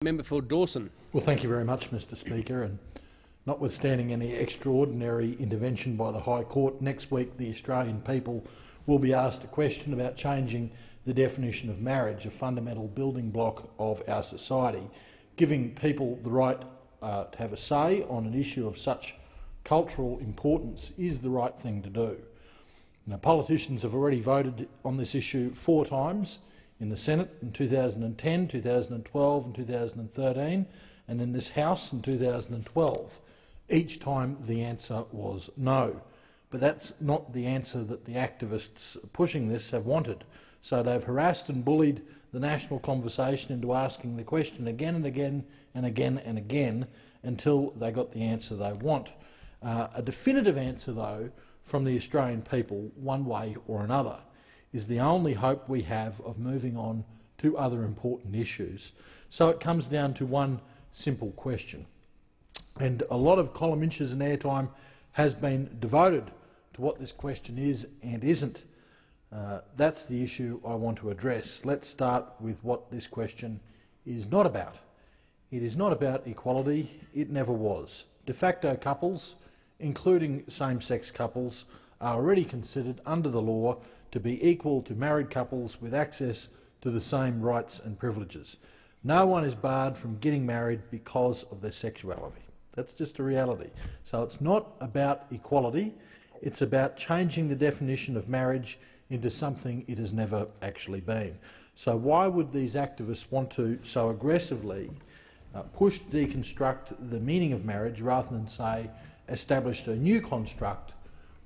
Member for Dawson. Well, thank you very much, Mr Speaker. And notwithstanding any extraordinary intervention by the High Court, next week the Australian people will be asked a question about changing the definition of marriage, a fundamental building block of our society. Giving people the right to have a say on an issue of such cultural importance is the right thing to do. Now, politicians have already voted on this issue 4 times, in the Senate in 2010, 2012 and 2013, and in this House in 2012. Each time the answer was no. But that's not the answer that the activists pushing this have wanted. So they've harassed and bullied the national conversation into asking the question again and again and again and again until they got the answer they want. A definitive answer, though, from the Australian people, one way or another, is the only hope we have of moving on to other important issues. So it comes down to one simple question. And a lot of column inches and airtime has been devoted to what this question is and isn't. That's the issue I want to address. Let's start with what this question is not about. It is not about equality. It never was. De facto couples, including same-sex couples, are already considered under the law to be equal to married couples with access to the same rights and privileges. No one is barred from getting married because of their sexuality. That's just a reality. So it's not about equality, it's about changing the definition of marriage into something it has never actually been. So why would these activists want to so aggressively push to deconstruct the meaning of marriage rather than, say, establish a new construct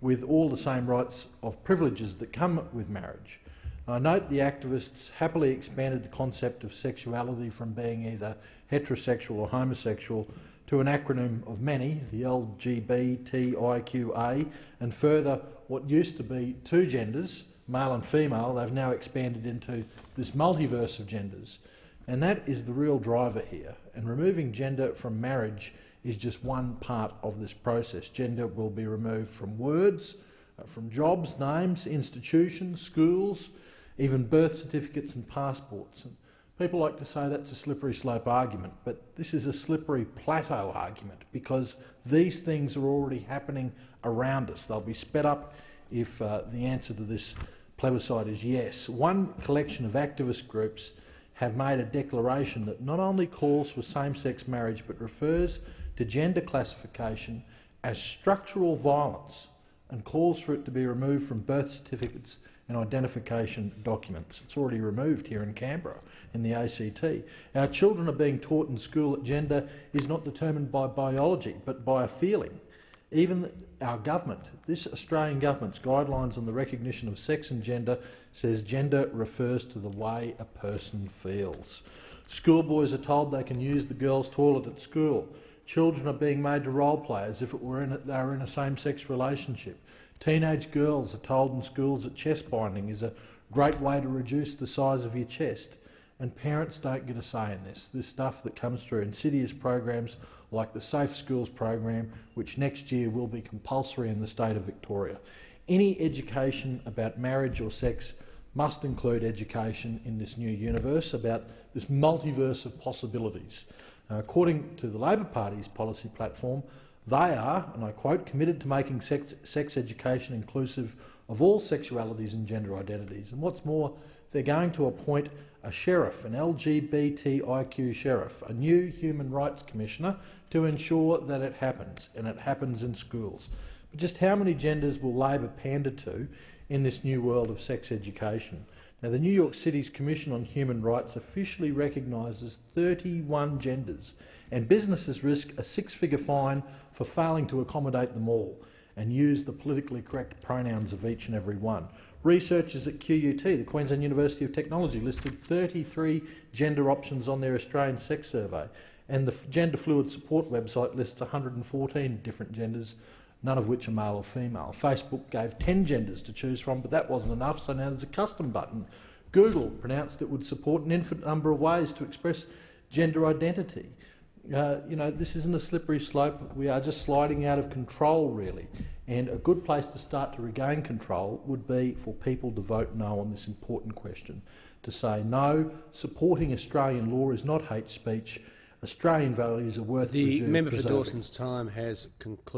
with all the same rights of privileges that come with marriage? I note the activists happily expanded the concept of sexuality from being either heterosexual or homosexual to an acronym of many, the LGBTIQA, and further what used to be 2 genders, male and female, they've now expanded into this multiverse of genders. And that is the real driver here. And removing gender from marriage is just one part of this process. Gender will be removed from words, from jobs, names, institutions, schools, even birth certificates and passports. And people like to say that's a slippery slope argument, but this is a slippery plateau argument because these things are already happening around us. They'll be sped up if the answer to this plebiscite is yes. One collection of activist groups have made a declaration that not only calls for same-sex marriage but refers to gender classification as structural violence and calls for it to be removed from birth certificates and identification documents. It's already removed here in Canberra, in the ACT. Our children are being taught in school that gender is not determined by biology but by a feeling. Even our government, this Australian government's guidelines on the recognition of sex and gender says gender refers to the way a person feels. Schoolboys are told they can use the girls' toilet at school. Children are being made to role play as if they were in a same-sex relationship. Teenage girls are told in schools that chest binding is a great way to reduce the size of your chest. And parents don't get a say in this. This stuff that comes through insidious programs like the Safe Schools program, which next year will be compulsory in the state of Victoria. Any education about marriage or sex must include education in this new universe, about this multiverse of possibilities. According to the Labor Party's policy platform, they are, and I quote, committed to making sex education inclusive of all sexualities and gender identities. And what's more, they're going to appoint a sheriff, an LGBTIQ sheriff, a new human rights commissioner, to ensure that it happens, and it happens in schools. But just how many genders will Labor pander to in this new world of sex education? Now, the New York City's Commission on Human Rights officially recognises 31 genders, and businesses risk a 6-figure fine for failing to accommodate them all and use the politically correct pronouns of each and every one. Researchers at QUT, the Queensland University of Technology, listed 33 gender options on their Australian sex survey, and the Gender Fluid Support website lists 114 different genders, none of which are male or female. Facebook gave 10 genders to choose from, but that wasn't enough, so now there's a custom button. Google pronounced it would support an infinite number of ways to express gender identity. This isn't a slippery slope. We are just sliding out of control, really. And a good place to start to regain control would be for people to vote no on this important question. to say no, supporting Australian law is not hate speech. Australian values are worth The member for preserving. Dawson's time has concluded.